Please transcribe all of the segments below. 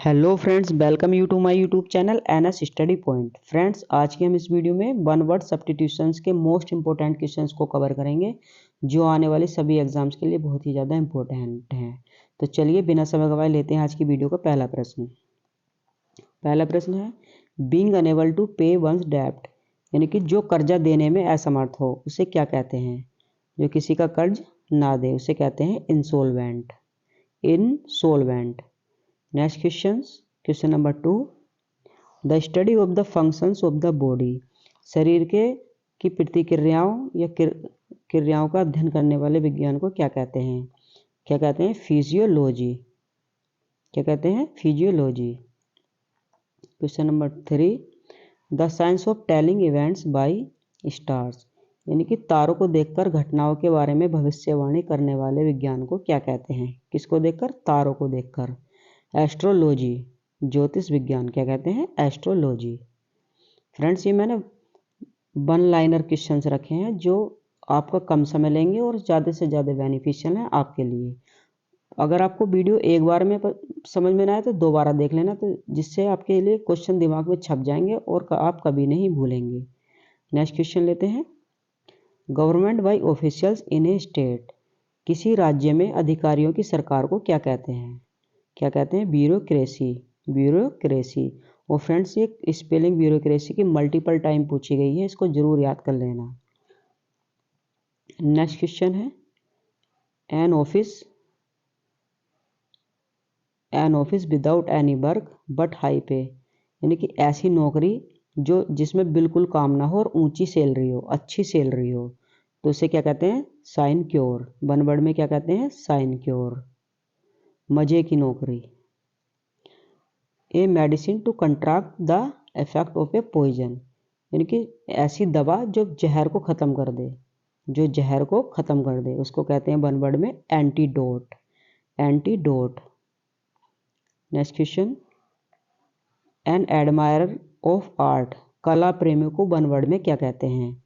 Hello friends, welcome you to my YouTube channel NS study point. Friends, आज के हम इस वीडियो में वन वर्ड सब्स्टिट्यूशंस के मोस्ट इंपॉर्टेंट क्वेश्चंस को कवर करेंगे जो आने वाले सभी एग्जाम्स के लिए बहुत ही ज़्यादा इंपॉर्टेंट हैं। तो चलिए बिना समय गवाए लेते हैं आज की वीडियो का पहला प्रश्न। पहला प्रश्न है, बीइंग अनेबल टू पे वंस डेब्ट, यानी कि जो कर्जा देने में असमर्थ हो उसे क्या कहते हैं? जो किसी का कर्ज ना दे उसे कहते हैं insolvent. Insolvent. Next question number 2, the study of the functions of the body, शरीर के की प्रतिक्रियाओं या क्रियाओं का अध्ययन करने वाले विज्ञान को क्या कहते हैं? क्या कहते हैं? फिजियोलॉजी। क्या कहते हैं? Physiology. Question number 3, the science of telling events by stars, यानी कि तारों को देखकर घटनाओं के बारे में भविष्यवाणी करने वाले विज्ञान को क्या कहते हैं? किसको देखकर? तारों को देखकर। एस्ट्रोलॉजी, ज्योतिष विज्ञान। क्या कहते हैं? एस्ट्रोलॉजी। फ्रेंड्स, ये मैंने वन लाइनर क्वेश्चंस रखे हैं जो आपका कम समय लेंगे और ज़्यादा से ज़्यादा बेनिफिशियल हैं आपके लिए। अगर आपको वीडियो एक बार में समझ में ना आए तो दोबारा देख लेना, तो जिससे आपके लिए क्वेश्चन दिमाग में छप जाएंगे और आप कभी नहीं भूलेंगे। नेक्स्ट क्वेश्चन लेते हैं, government by officials in A state, किसी राज्य में अधिकारियों की सरकार को क्या कहते हैं? क्या कहते हैं? ब्यूरोक्रेसी। ब्यूरोक्रेसी। और फ्रेंड्स, ये स्पेलिंग ब्यूरोक्रेसी की मल्टीपल टाइम पूछी गई है, इसको जरूर याद कर लेना। नेक्स्ट क्वेश्चन है, an office without any work but high पे, यानी कि ऐसी नौकरी जो जिसमें बिल्कुल काम ना हो और ऊंची सैलरी हो, अच्छी सैलरी हो, तो उसे क्या कहते हैं? साइनक्योर। वन वर्ड में क्या कहते हैं? साइनक्योर। मजे की नौकरी। A medicine to contract the effect of a poison, यानी कि ऐसी दवा जो जहर को ख़त्म कर दे, जो जहर को ख़त्म कर दे, उसको कहते हैं वन वर्ड में antidote. Antidote. Next question, an admirer of art, कला प्रेमी को वन वर्ड में क्या कहते हैं?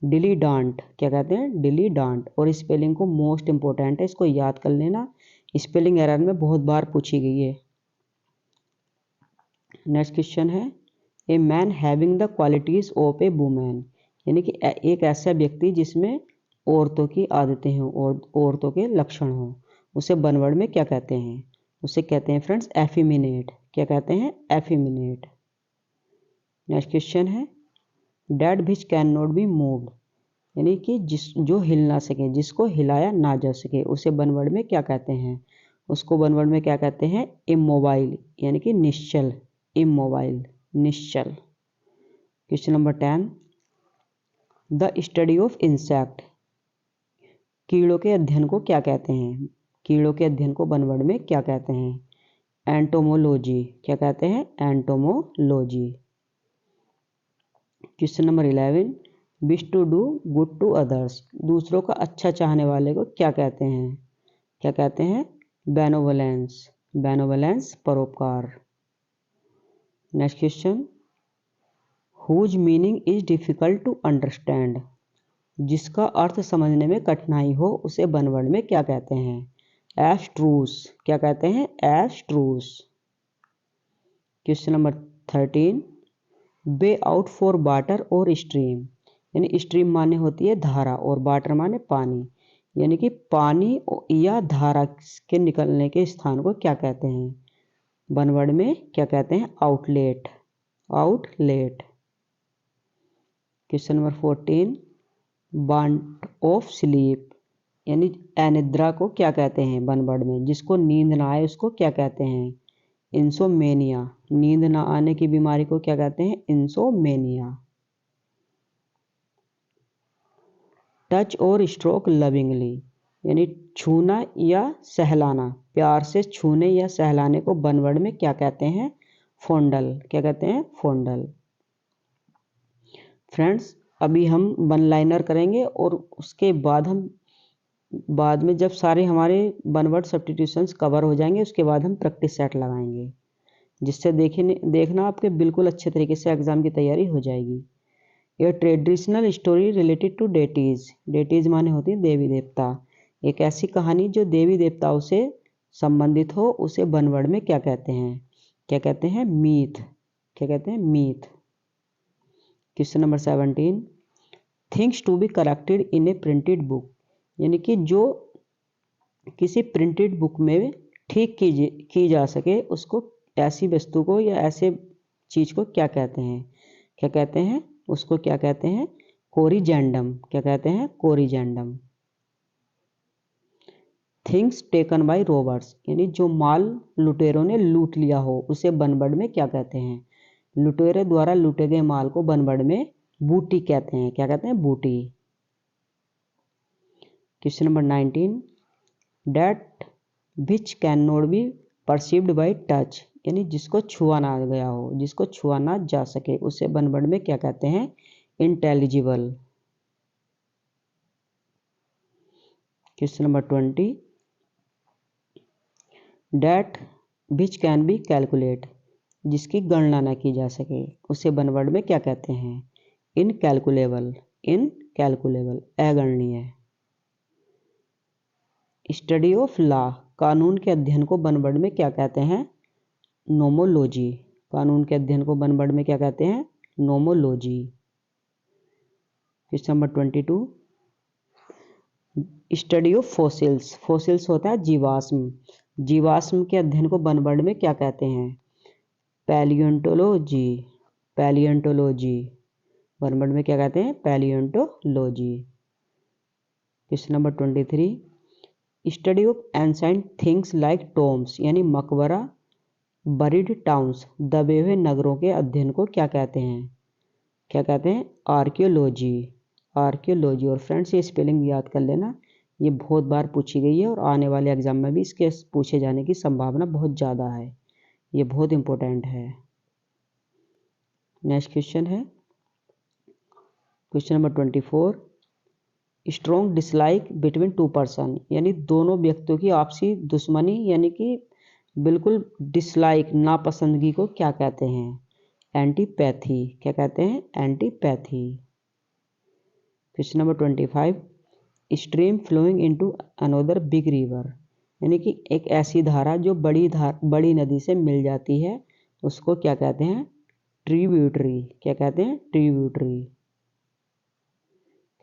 डिलीडांट। क्या कहते हैं? डिलीडांट। और स्पेलिंग को मोस्ट इंपॉर्टेंट है, इसको याद कर लेना, स्पेलिंग एरर में बहुत बार पूछी गई है। नेक्स्ट क्वेश्चन है, a man having the qualities of A women, यानी कि एक ऐसा व्यक्ति जिसमें औरतों की आदतें हों और औरतों के लक्षण हों, उसे वन वर्ड में क्या कहते हैं? उसे कहते हैं फ्रेंड्स एफिमिनेट। क्या कहते हैं? एफिमिनेट। नेक्स्ट क्वेश्चन है, dead which can not be moved, यानी कि जो हिल ना सके, जिसको हिलाया ना जा सके, उसे वन वर्ड में क्या कहते हैं? उसको वन वर्ड में क्या कहते हैं? इमोबाइल, यानी कि निश्चल। इमोबाइल, निश्चल। Question number 10, the study of insect, कीड़ों के अध्ययन को क्या कहते हैं? कीड़ों के अध्ययन को वन वर्ड में क्या कहते हैं? एंटोमोलॉजी। क्या कहते हैं? Entomology. Question number 11, wish to do good to others, दूसरों का अच्छा चाहने वाले को क्या कहते हैं? क्या कहते हैं? बेनोवलेंस। बेनोवलेंस, परोपकार। Next question, whose meaning is difficult to understand, जिसका अर्थ समझने में कठिनाई हो उसे वन वर्ड में क्या कहते हैं? एब्स्ट्रूस। क्या कहते हैं? Abstruse. Question number 13, way out for water और स्ट्रीम, यानी स्ट्रीम माने होती है धारा और वाटर माने पानी, यानी कि पानी या धारा के निकलने के स्थान को क्या कहते हैं? वन वर्ड में क्या कहते हैं? Outlet. Outlet. Question number 14, want of sleep, यानी अनिद्रा को क्या कहते हैं? वन वर्ड में जिसको नींद ना आए उसको क्या कहते हैं? इंसोमेनिया। नींद ना आने की बीमारी को क्या कहते हैं? इंसोमेनिया। टच और स्ट्रोक लविंगली, यानी छूना या सहलाना, प्यार से छूने या सहलाने को वन वर्ड में क्या कहते हैं? फोंडल। क्या कहते हैं? फोंडल। फ्रेंड्स, अभी हम वन लाइनर करेंगे और उसके बाद में जब सारे हमारे वन वर्ड सब्स्टिट्यूशंस कवर हो जाएंगे उसके बाद हम प्रैक्टिस सेट लगाएंगे, जिससे देखना आपके बिल्कुल अच्छे तरीके से एग्जाम की तैयारी हो जाएगी। यह traditional story related to deities, deities माने होती है देवी देवता, एक ऐसी कहानी जो देवी देवताओं से संबंधित हो उसे वन वर्ड में क्या कहते हैं? क्या कहते हैं? मीथ। क्या कहते हैं? Myth. Question number 17, things to be corrected in a printed book, यानी कि जो किसी प्रिंटेड बुक में ठीक की जा सके, उसको, ऐसी वस्तु को या ऐसे चीज को क्या कहते हैं? क्या कहते हैं? उसको क्या कहते हैं? कोरिजेंडम। क्या कहते हैं? Corrigendum. Things taken by robbers, यानी जो माल लुटेरों ने लूट लिया हो, उसे बनवर्ड में क्या कहते हैं? लुटेरे द्वारा लूटे गए माल को बनवर्ड में बूटी कहते हैं। क्या कहते हैं? Booty. Question number 19, that which can not be perceived by touch, यानी जिसको छुआ ना गया हो, जिसको छुआ ना जा सके, उसे बनवर्ड में क्या कहते हैं? Intelligible. Question number 20, that which can be calculate, जिसकी गणना ना की जा सके, उसे बनवर्ड में क्या कहते हैं? इनकैलकुलेबल। इनकैलकुलेबल, अगणनीय। स्टडी ऑफ लॉ, कानून के अध्ययन को बनवर्ड में क्या कहते हैं? नोमोलॉजी। कानून के अध्ययन को बनवर्ड में क्या कहते हैं? Nomology. Question number 22, study of fossils, fossils होता है जीवाश्म, जीवाश्म के अध्ययन को बनवर्ड में क्या कहते हैं? पैलियोंटोलॉजी। पैलियोंटोलॉजी, बनवर्ड में क्या कहते हैं? Palaeontology. Question number 23, study of ancient things like tombs, यानी मकबरा, बरीड टाउन्स, दबे हुए नगरों के अध्ययन को क्या कहते हैं? क्या कहते हैं? आर्कियोलॉजी। आर्कियोलॉजी। और फ्रेंड्स, ये स्पेलिंग याद कर लेना, ये बहुत बार पूछी गई है और आने वाले एग्जाम में भी इसके पूछे जाने की संभावना बहुत ज़्यादा है, ये बहुत इंपॉर्टेंट है। नेक्स्ट क्वेश्चन है question number 24, strong dislike between two person, यानी दोनों व्यक्तियों की आपसी दुश्मनी, यानी कि बिल्कुल डिसलाइक, नापसंदगी को क्या कहते हैं? एंटीपैथी। क्या कहते हैं? Antipathy. Question number 25, stream flowing into another big river, यानी कि एक ऐसी धारा जो बड़ी नदी से मिल जाती है, उसको क्या कहते हैं? ट्रिब्यूटरी। क्या कहते हैं? Tributary.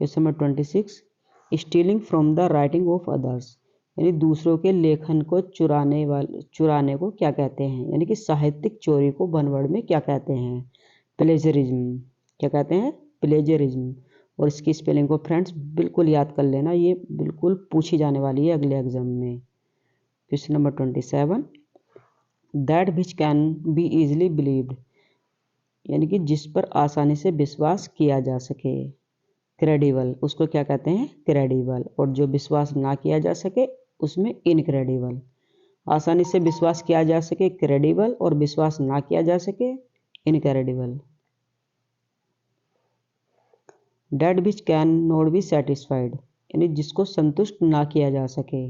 Question number 26, stealing from the writing of others, यानी दूसरों के लेखन को चुराने को क्या कहते हैं? यानी कि साहित्यिक चोरी को बनवर्ड में क्या कहते हैं? प्लेजरिज्म। क्या कहते हैं? प्लेजरिज्म। और इसकी स्पेलिंग को फ्रेंड्स बिल्कुल याद कर लेना, ये बिल्कुल पूछी जाने वाली है अगले एग्जाम में। Question number 27, that which can be easily believed, यानी कि जिस पर आसानी से विश्वास किया जा सके, क्रेडिबल, उसको क्या कहते हैं? क्रेडिबल। और जो विश्वास ना किया जा सके, उसमें इनक्रेडिबल। आसानी से विश्वास किया जा सके क्रेडिबल, और विश्वास ना किया जा सके incredible. That which can not be satisfied, यानी जिसको संतुष्ट ना किया जा सके,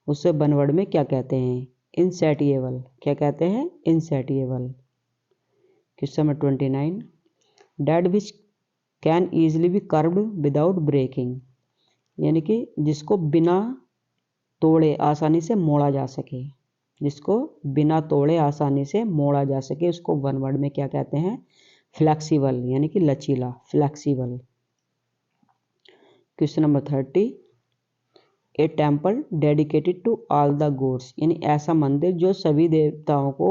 उसे बनवर्ड में क्या कहते हैं? इनसैटिएबल। क्या कहते हैं? Insatiable. Question number 29, that which can easily be curved without breaking, यानी कि जिसको बिना तोड़े आसानी से मोड़ा जा सके, जिसको बिना तोड़े आसानी से मोड़ा जा सके, उसको वन वर्ड में क्या कहते हैं? फ्लेक्सिबल, यानी कि लचीला, flexible. Question number 30, a temple dedicated to all the gods, यानी ऐसा मंदिर जो सभी देवताओं को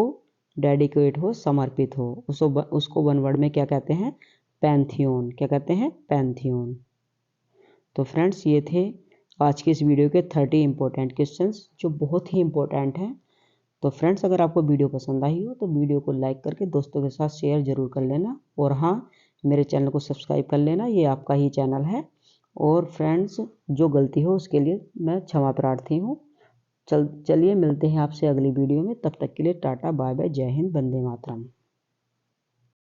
डेडिकेट हो, समर्पित हो, उसको वन वर्ड में क्या कहते हैं? पैंथियन। क्या कहते हैं? पैंथियन। तो फ्रेंड्स, ये थे आज के इस वीडियो के 30 इंपॉर्टेंट क्वेश्चंस, जो बहुत ही इंपॉर्टेंट हैं। तो फ्रेंड्स, अगर आपको वीडियो पसंद आई हो तो वीडियो को लाइक करके दोस्तों के साथ शेयर जरूर कर लेना, और हाँ, मेरे चैनल को सब्सक्राइब कर लेना, ये आपका ही चैनल है। और फ्रेंड्स, जो गलती हो उसके लिए मैं क्षमा प्रार्थी हूँ। चलिए मिलते हैं आपसे अगली वीडियो में, तब तक के लिए टाटा बाय बाय, जय हिंद, वंदे मातरम।